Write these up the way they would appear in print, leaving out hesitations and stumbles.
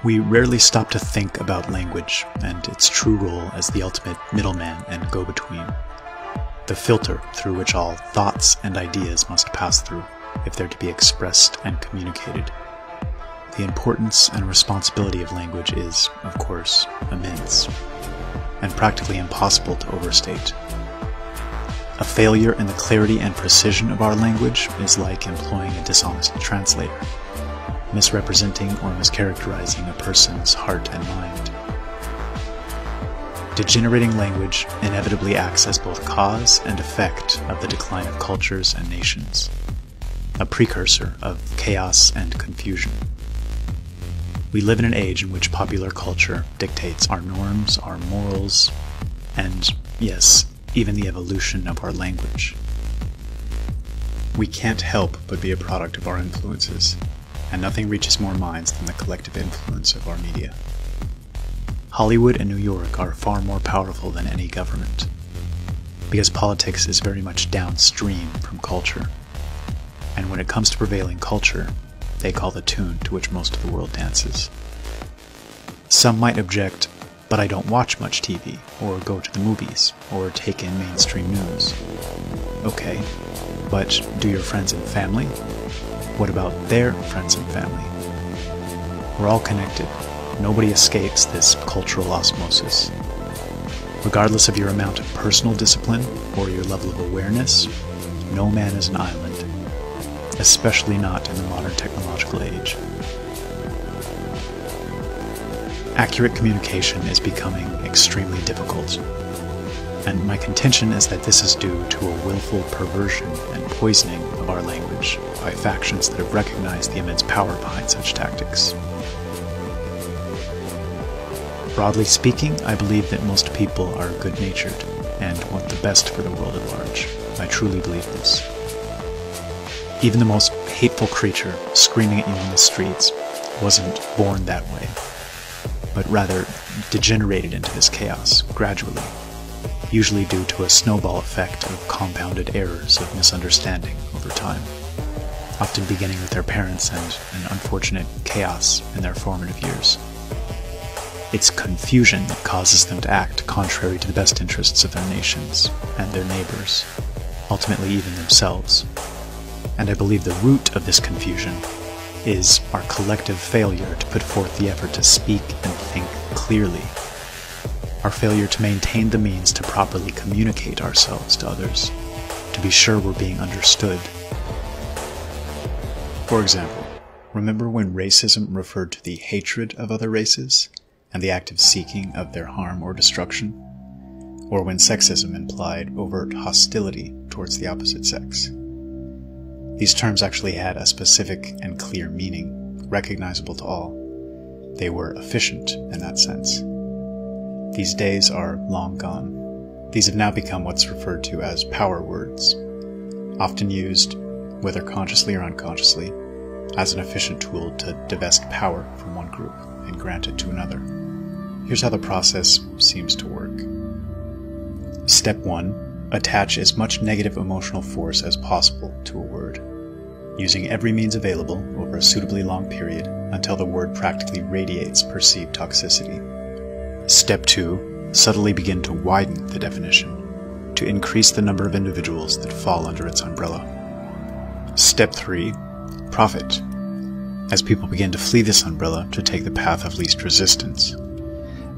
We rarely stop to think about language and its true role as the ultimate middleman and go-between, the filter through which all thoughts and ideas must pass through if they're to be expressed and communicated. The importance and responsibility of language is, of course, immense, and practically impossible to overstate. A failure in the clarity and precision of our language is like employing a dishonest translator, misrepresenting or mischaracterizing a person's heart and mind. Degenerating language inevitably acts as both cause and effect of the decline of cultures and nations, a precursor of chaos and confusion. We live in an age in which popular culture dictates our norms, our morals, and, yes, even the evolution of our language. We can't help but be a product of our influences, and nothing reaches more minds than the collective influence of our media. Hollywood and New York are far more powerful than any government, because politics is very much downstream from culture, and when it comes to prevailing culture, they call the tune to which most of the world dances. Some might object, but I don't watch much TV, or go to the movies, or take in mainstream news. Okay, but do your friends and family? What about their friends and family? We're all connected. Nobody escapes this cultural osmosis. Regardless of your amount of personal discipline or your level of awareness, no man is an island, especially not in the modern technological age. Accurate communication is becoming extremely difficult, and my contention is that this is due to a willful perversion and poisoning of our language by factions that have recognized the immense power behind such tactics. Broadly speaking, I believe that most people are good-natured and want the best for the world at large. I truly believe this. Even the most hateful creature screaming at you in the streets wasn't born that way, but rather degenerated into this chaos gradually, usually due to a snowball effect of compounded errors of misunderstanding over time, often beginning with their parents and an unfortunate chaos in their formative years. It's confusion that causes them to act contrary to the best interests of their nations and their neighbors, ultimately even themselves. And I believe the root of this confusion is our collective failure to put forth the effort to speak and think clearly, our failure to maintain the means to properly communicate ourselves to others, to be sure we're being understood. For example, remember when racism referred to the hatred of other races and the active seeking of their harm or destruction? Or when sexism implied overt hostility towards the opposite sex? These terms actually had a specific and clear meaning, recognizable to all. They were efficient in that sense. These days are long gone. These have now become what's referred to as power words, often used, whether consciously or unconsciously, as an efficient tool to divest power from one group and grant it to another. Here's how the process seems to work. Step 1. Attach as much negative emotional force as possible to a word, using every means available over a suitably long period until the word practically radiates perceived toxicity. Step 2. Subtly begin to widen the definition, to increase the number of individuals that fall under its umbrella. Step 3. Profit, as people begin to flee this umbrella to take the path of least resistance.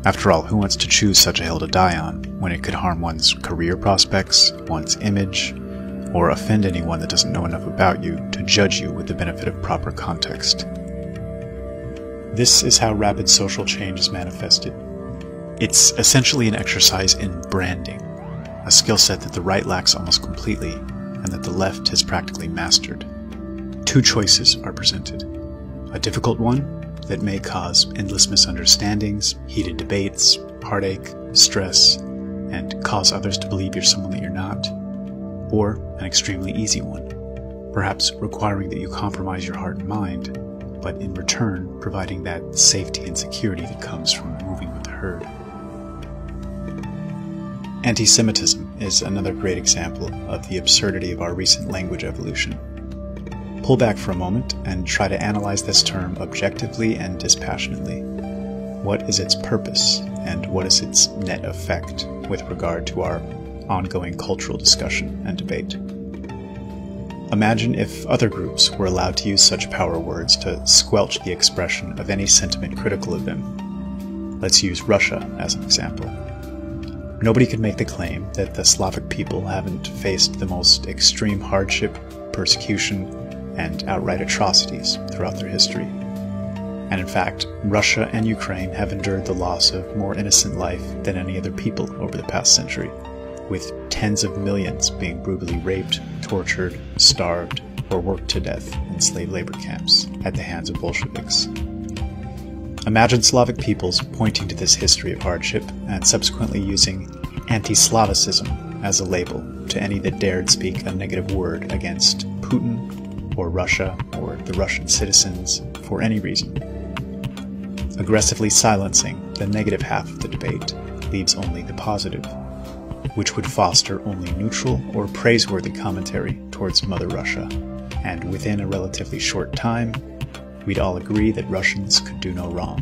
After all, who wants to choose such a hill to die on when it could harm one's career prospects, one's image, or offend anyone that doesn't know enough about you to judge you with the benefit of proper context? This is how rapid social change is manifested. It's essentially an exercise in branding, a skill set that the right lacks almost completely, and that the left has practically mastered. Two choices are presented. A difficult one that may cause endless misunderstandings, heated debates, heartache, stress, and cause others to believe you're someone that you're not. Or an extremely easy one, perhaps requiring that you compromise your heart and mind, but in return providing that safety and security that comes from moving with the herd. Anti-Semitism is another great example of the absurdity of our recent language evolution. pull back for a moment and try to analyze this term objectively and dispassionately. What is its purpose, and what is its net effect with regard to our ongoing cultural discussion and debate? Imagine if other groups were allowed to use such power words to squelch the expression of any sentiment critical of them. Let's use Russia as an example. Nobody could make the claim that the Slavic people haven't faced the most extreme hardship, persecution, and outright atrocities throughout their history. And in fact, Russia and Ukraine have endured the loss of more innocent life than any other people over the past century, with tens of millions being brutally raped, tortured, starved, or worked to death in slave labor camps at the hands of Bolsheviks. Imagine Slavic peoples pointing to this history of hardship and subsequently using anti-Slavicism as a label to any that dared speak a negative word against Putin or Russia or the Russian citizens for any reason. Aggressively silencing the negative half of the debate leaves only the positive, which would foster only neutral or praiseworthy commentary towards Mother Russia, and within a relatively short time, we'd all agree that Russians could do no wrong,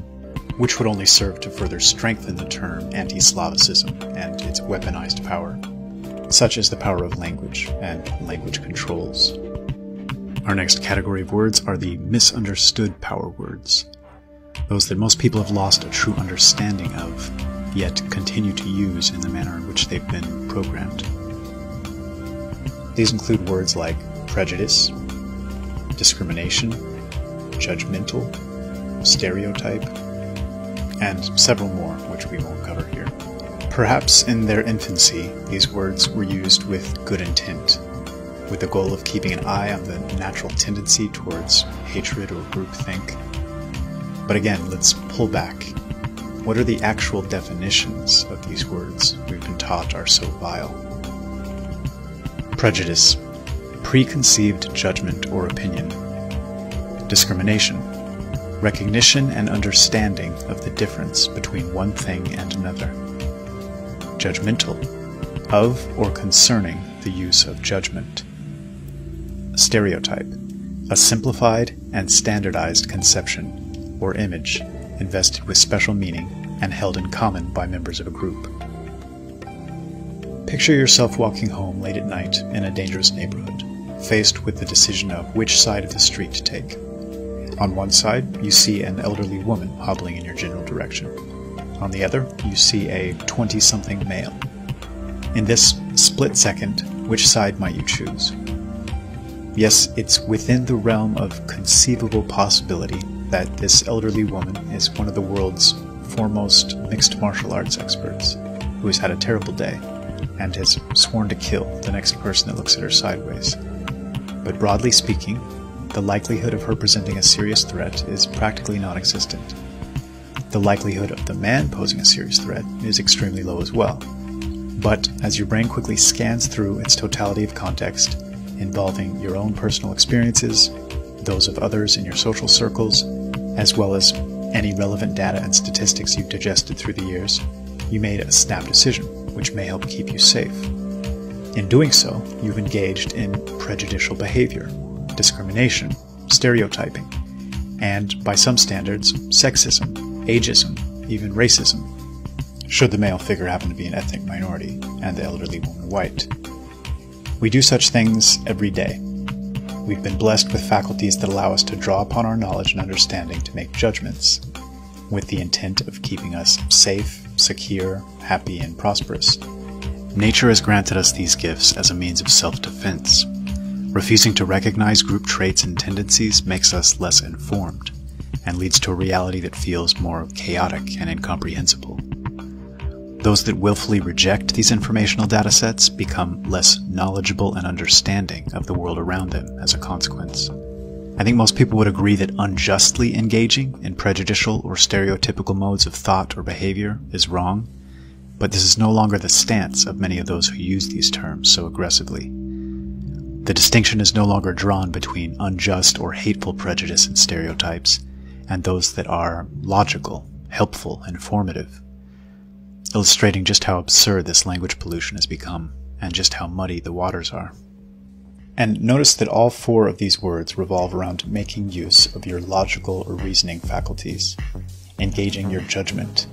which would only serve to further strengthen the term anti-Slavicism and its weaponized power, such as the power of language and language controls. Our next category of words are the misunderstood power words, those that most people have lost a true understanding of, yet continue to use in the manner in which they've been programmed. These include words like prejudice, discrimination, judgmental, stereotype, and several more which we won't cover here. Perhaps in their infancy, these words were used with good intent, with the goal of keeping an eye on the natural tendency towards hatred or groupthink. But again, let's pull back. What are the actual definitions of these words we've been taught are so vile? Prejudice, preconceived judgment or opinion. Discrimination, recognition and understanding of the difference between one thing and another. Judgmental, of or concerning the use of judgment. Stereotype, a simplified and standardized conception or image invested with special meaning and held in common by members of a group. Picture yourself walking home late at night in a dangerous neighborhood, faced with the decision of which side of the street to take. On one side, you see an elderly woman hobbling in your general direction. On the other, you see a 20-something male. In this split second, which side might you choose? Yes, it's within the realm of conceivable possibility that this elderly woman is one of the world's foremost mixed martial arts experts, who has had a terrible day and has sworn to kill the next person that looks at her sideways. But broadly speaking, the likelihood of her presenting a serious threat is practically non-existent. The likelihood of the man posing a serious threat is extremely low as well. But as your brain quickly scans through its totality of context, involving your own personal experiences, those of others in your social circles, as well as any relevant data and statistics you've digested through the years, you made a snap decision, which may help keep you safe. In doing so, you've engaged in prejudicial behavior, discrimination, stereotyping, and, by some standards, sexism, ageism, even racism, should the male figure happen to be an ethnic minority and the elderly woman white. We do such things every day. We've been blessed with faculties that allow us to draw upon our knowledge and understanding to make judgments, with the intent of keeping us safe, secure, happy, and prosperous. Nature has granted us these gifts as a means of self-defense. Refusing to recognize group traits and tendencies makes us less informed, and leads to a reality that feels more chaotic and incomprehensible. Those that willfully reject these informational datasets become less knowledgeable and understanding of the world around them as a consequence. I think most people would agree that unjustly engaging in prejudicial or stereotypical modes of thought or behavior is wrong, but this is no longer the stance of many of those who use these terms so aggressively. The distinction is no longer drawn between unjust or hateful prejudice and stereotypes and those that are logical, helpful, informative, illustrating just how absurd this language pollution has become and just how muddy the waters are. And notice that all 4 of these words revolve around making use of your logical or reasoning faculties, engaging your judgment,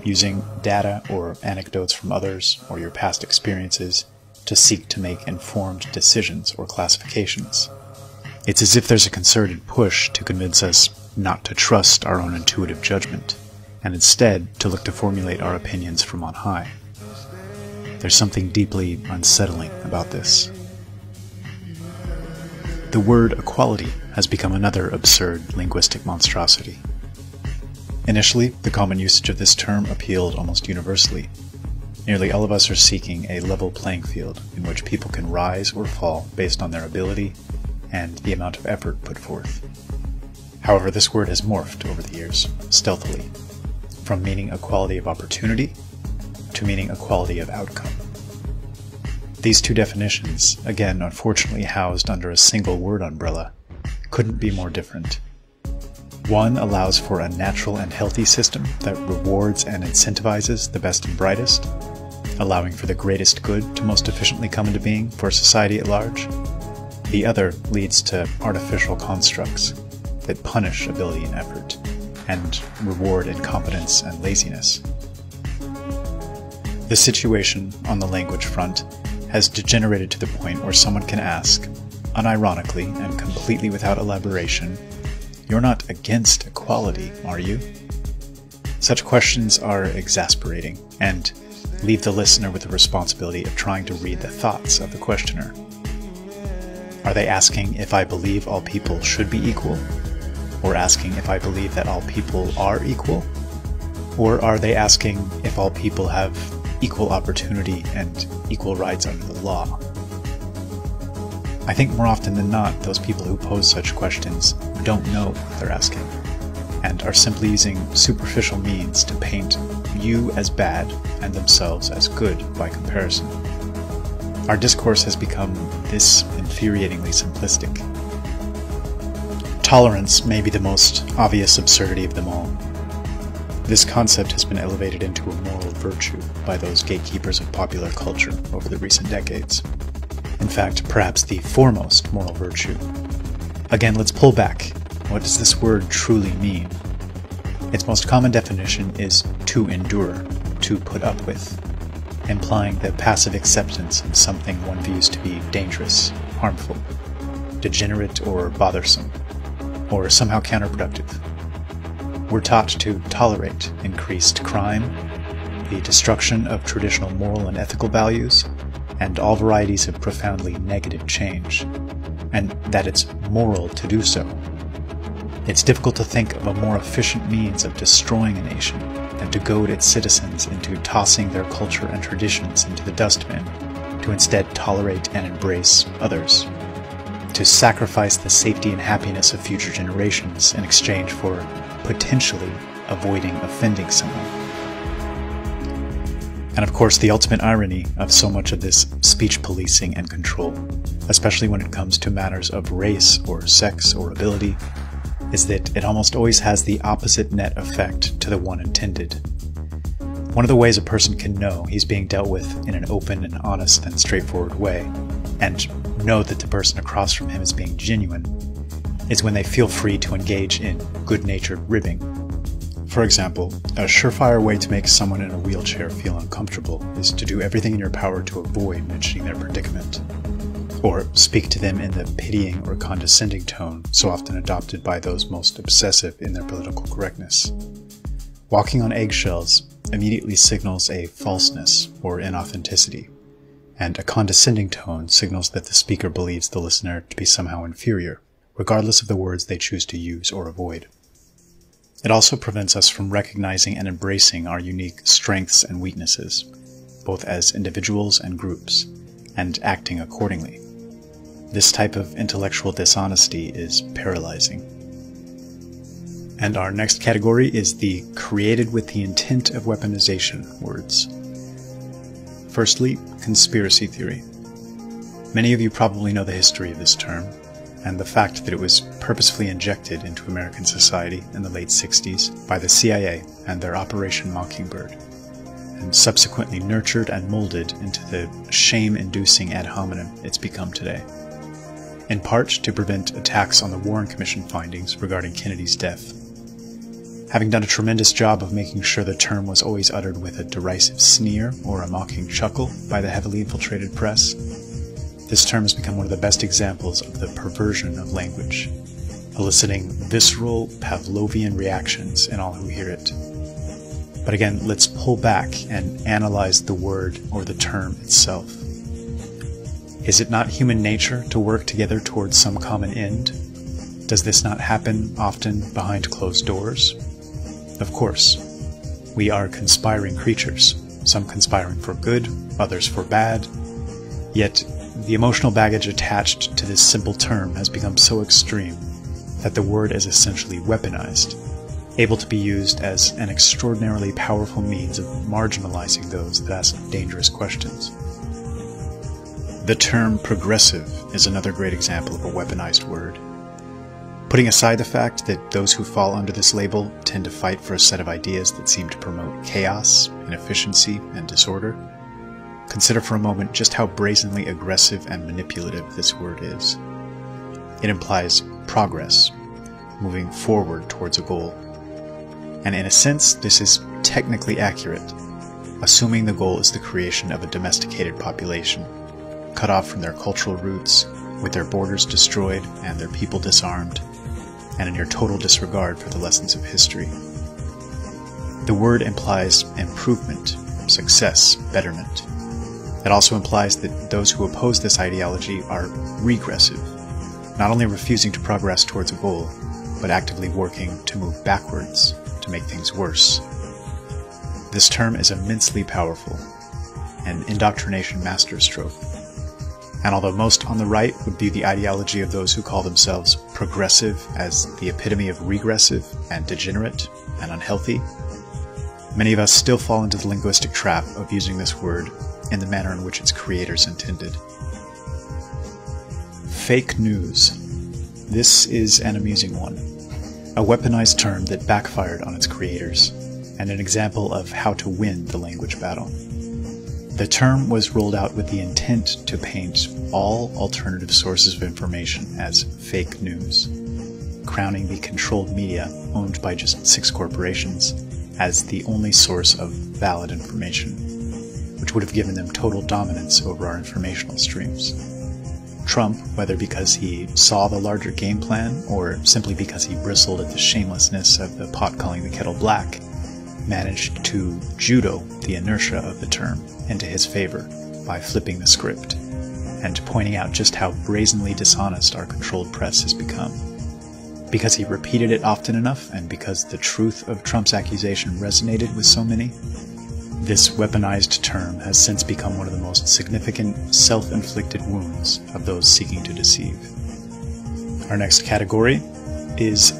using data or anecdotes from others or your past experiences to seek to make informed decisions or classifications. It's as if there's a concerted push to convince us not to trust our own intuitive judgment, and instead to look to formulate our opinions from on high. There's something deeply unsettling about this. The word equality has become another absurd linguistic monstrosity. Initially, the common usage of this term appealed almost universally. Nearly all of us are seeking a level playing field in which people can rise or fall based on their ability and the amount of effort put forth. However, this word has morphed over the years, stealthily, from meaning equality of opportunity to meaning equality of outcome. These 2 definitions, again unfortunately housed under a single word umbrella, couldn't be more different. One allows for a natural and healthy system that rewards and incentivizes the best and brightest, allowing for the greatest good to most efficiently come into being for society at large. The other leads to artificial constructs that punish ability and effort, and reward incompetence and laziness. The situation on the language front has degenerated to the point where someone can ask, unironically and completely without elaboration, "You're not against equality, are you?" Such questions are exasperating and leave the listener with the responsibility of trying to read the thoughts of the questioner. Are they asking if I believe all people should be equal? Or asking if I believe that all people are equal? Or are they asking if all people have equal opportunity and equal rights under the law? I think more often than not, those people who pose such questions don't know what they're asking, and are simply using superficial means to paint you as bad and themselves as good by comparison. Our discourse has become this infuriatingly simplistic. Tolerance may be the most obvious absurdity of them all. This concept has been elevated into a moral virtue by those gatekeepers of popular culture over the recent decades. In fact, perhaps the foremost moral virtue. Again, let's pull back. What does this word truly mean? Its most common definition is to endure, to put up with, implying the passive acceptance of something one views to be dangerous, harmful, degenerate, or bothersome, or somehow counterproductive. We're taught to tolerate increased crime, the destruction of traditional moral and ethical values, and all varieties of profoundly negative change, and that it's moral to do so. It's difficult to think of a more efficient means of destroying a nation than to goad its citizens into tossing their culture and traditions into the dustbin, to instead tolerate and embrace others, to sacrifice the safety and happiness of future generations in exchange for potentially avoiding offending someone. And of course, the ultimate irony of so much of this speech policing and control, especially when it comes to matters of race or sex or ability, is that it almost always has the opposite net effect to the one intended. One of the ways a person can know he's being dealt with in an open and honest and straightforward way, and know that the person across from him is being genuine, is when they feel free to engage in good-natured ribbing. For example, a surefire way to make someone in a wheelchair feel uncomfortable is to do everything in your power to avoid mentioning their predicament, or speak to them in the pitying or condescending tone so often adopted by those most obsessive in their political correctness. Walking on eggshells immediately signals a falseness or inauthenticity, and a condescending tone signals that the speaker believes the listener to be somehow inferior, regardless of the words they choose to use or avoid. It also prevents us from recognizing and embracing our unique strengths and weaknesses, both as individuals and groups, and acting accordingly. This type of intellectual dishonesty is paralyzing. And our next category is the created with the intent of weaponization words. Firstly, conspiracy theory. Many of you probably know the history of this term, and the fact that it was purposefully injected into American society in the late 60s by the CIA and their Operation Mockingbird, and subsequently nurtured and molded into the shame-inducing ad hominem it's become today. in part to prevent attacks on the Warren Commission findings regarding Kennedy's death. Having done a tremendous job of making sure the term was always uttered with a derisive sneer or a mocking chuckle by the heavily infiltrated press, this term has become one of the best examples of the perversion of language, eliciting visceral Pavlovian reactions in all who hear it. But again, let's pull back and analyze the word or the term itself. Is it not human nature to work together towards some common end? Does this not happen often behind closed doors? Of course. We are conspiring creatures, some conspiring for good, others for bad. Yet, the emotional baggage attached to this simple term has become so extreme that the word is essentially weaponized, able to be used as an extraordinarily powerful means of marginalizing those that ask dangerous questions. The term progressive is another great example of a weaponized word. Putting aside the fact that those who fall under this label tend to fight for a set of ideas that seem to promote chaos, inefficiency, and disorder, consider for a moment just how brazenly aggressive and manipulative this word is. It implies progress, moving forward towards a goal. And in a sense, this is technically accurate, assuming the goal is the creation of a domesticated population, cut off from their cultural roots, with their borders destroyed and their people disarmed, and in your total disregard for the lessons of history. The word implies improvement, success, betterment. It also implies that those who oppose this ideology are regressive, not only refusing to progress towards a goal, but actively working to move backwards, to make things worse. This term is immensely powerful, an indoctrination masterstroke. And although most on the right would view the ideology of those who call themselves progressive as the epitome of regressive and degenerate and unhealthy, many of us still fall into the linguistic trap of using this word in the manner in which its creators intended. Fake news. This is an amusing one, a weaponized term that backfired on its creators, and an example of how to win the language battle. The term was rolled out with the intent to paint all alternative sources of information as fake news, crowning the controlled media owned by just 6 corporations as the only source of valid information, which would have given them total dominance over our informational streams. Trump, whether because he saw the larger game plan or simply because he bristled at the shamelessness of the pot calling the kettle black, managed to judo the inertia of the term into his favor by flipping the script and pointing out just how brazenly dishonest our controlled press has become. Because he repeated it often enough and because the truth of Trump's accusation resonated with so many, this weaponized term has since become one of the most significant self-inflicted wounds of those seeking to deceive. Our next category is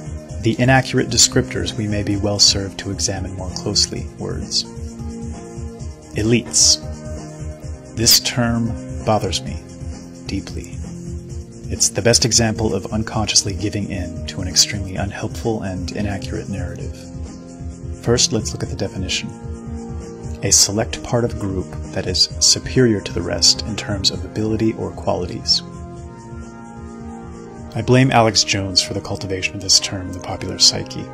the inaccurate descriptors we may be well served to examine more closely words. Elites. This term bothers me deeply. It's the best example of unconsciously giving in to an extremely unhelpful and inaccurate narrative. First, let's look at the definition. A select part of a group that is superior to the rest in terms of ability or qualities. I blame Alex Jones for the cultivation of this term in the popular psyche,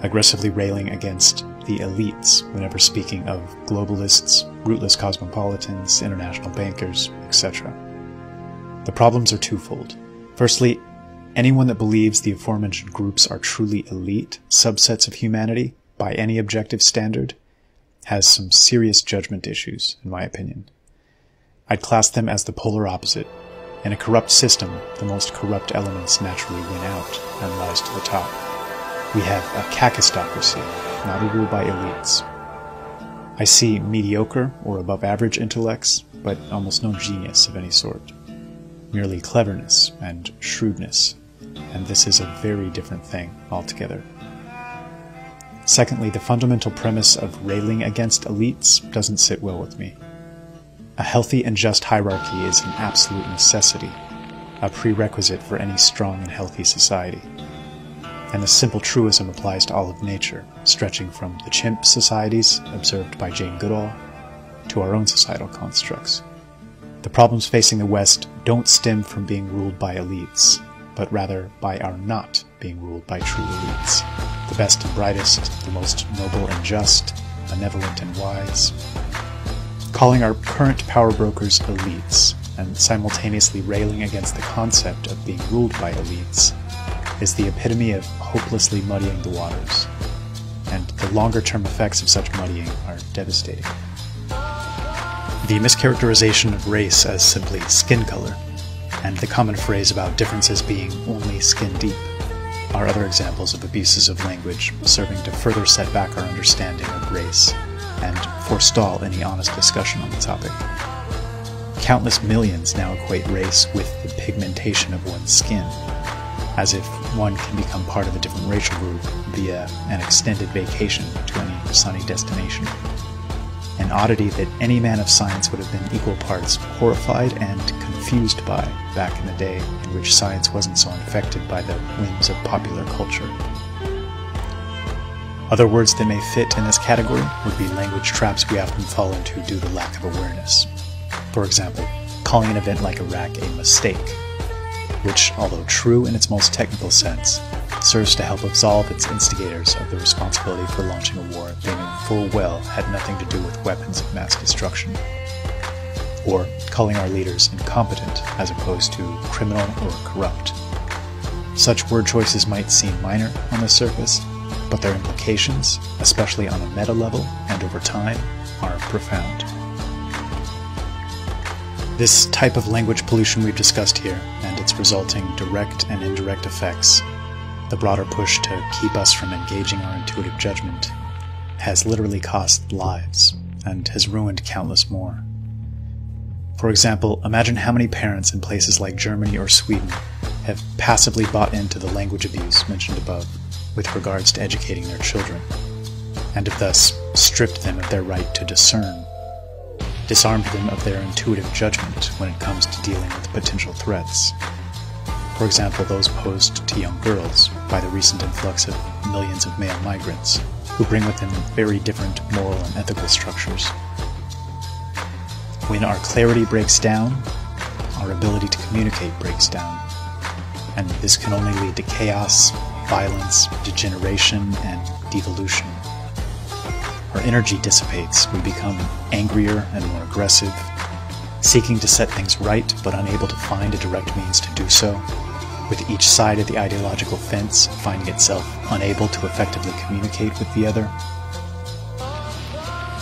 aggressively railing against the elites whenever speaking of globalists, rootless cosmopolitans, international bankers, etc. The problems are twofold. Firstly, anyone that believes the aforementioned groups are truly elite subsets of humanity by any objective standard has some serious judgment issues, in my opinion. I'd class them as the polar opposite. In a corrupt system, the most corrupt elements naturally win out and rise to the top. We have a kakistocracy, not a rule by elites. I see mediocre or above average intellects, but almost no genius of any sort. Merely cleverness and shrewdness, and this is a very different thing altogether. Secondly, the fundamental premise of railing against elites doesn't sit well with me. A healthy and just hierarchy is an absolute necessity, a prerequisite for any strong and healthy society. And the simple truism applies to all of nature, stretching from the chimp societies observed by Jane Goodall to our own societal constructs. The problems facing the West don't stem from being ruled by elites, but rather by our not being ruled by true elites. The best and brightest, the most noble and just, benevolent and wise. Calling our current power brokers elites, and simultaneously railing against the concept of being ruled by elites, is the epitome of hopelessly muddying the waters, and the longer-term effects of such muddying are devastating. The mischaracterization of race as simply skin color, and the common phrase about differences being only skin deep, are other examples of abuses of language serving to further set back our understanding of race and forestall any honest discussion on the topic. Countless millions now equate race with the pigmentation of one's skin, as if one can become part of a different racial group via an extended vacation to any sunny destination. An oddity that any man of science would have been equal parts horrified and confused by back in the day in which science wasn't so infected by the whims of popular culture. Other words that may fit in this category would be language traps we often fall into due to lack of awareness. For example, calling an event like Iraq a mistake, which, although true in its most technical sense, serves to help absolve its instigators of the responsibility for launching a war they knew full well had nothing to do with weapons of mass destruction. Or calling our leaders incompetent as opposed to criminal or corrupt. Such word choices might seem minor on the surface, but their implications, especially on a meta level and over time, are profound. This type of language pollution we've discussed here, and its resulting direct and indirect effects, the broader push to keep us from engaging our intuitive judgment, has literally cost lives, and has ruined countless more. For example, imagine how many parents in places like Germany or Sweden have passively bought into the language abuse mentioned above with regards to educating their children, and have thus stripped them of their right to discern, disarmed them of their intuitive judgment when it comes to dealing with potential threats. For example, those posed to young girls by the recent influx of millions of male migrants, who bring with them very different moral and ethical structures. When our clarity breaks down, our ability to communicate breaks down, and this can only lead to chaos, violence, degeneration, and devolution. Our energy dissipates, we become angrier and more aggressive, seeking to set things right but unable to find a direct means to do so, with each side of the ideological fence finding itself unable to effectively communicate with the other.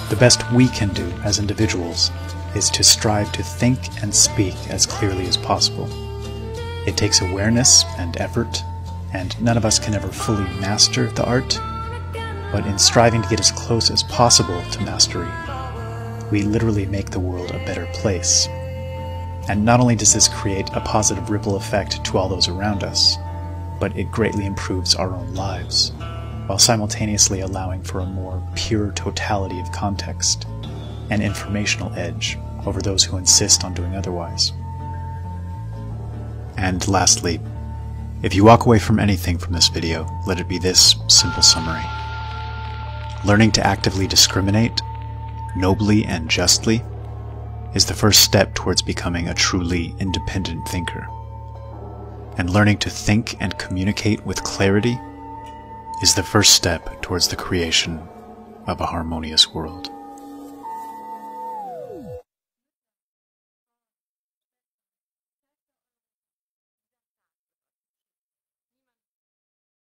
The best we can do as individuals is to strive to think and speak as clearly as possible. It takes awareness and effort, and none of us can ever fully master the art, but in striving to get as close as possible to mastery, we literally make the world a better place. And not only does this create a positive ripple effect to all those around us, but it greatly improves our own lives, while simultaneously allowing for a more pure totality of context and informational edge over those who insist on doing otherwise. And lastly, if you walk away from anything from this video, let it be this simple summary. Learning to actively discriminate, nobly and justly, is the first step towards becoming a truly independent thinker. And learning to think and communicate with clarity is the first step towards the creation of a harmonious world.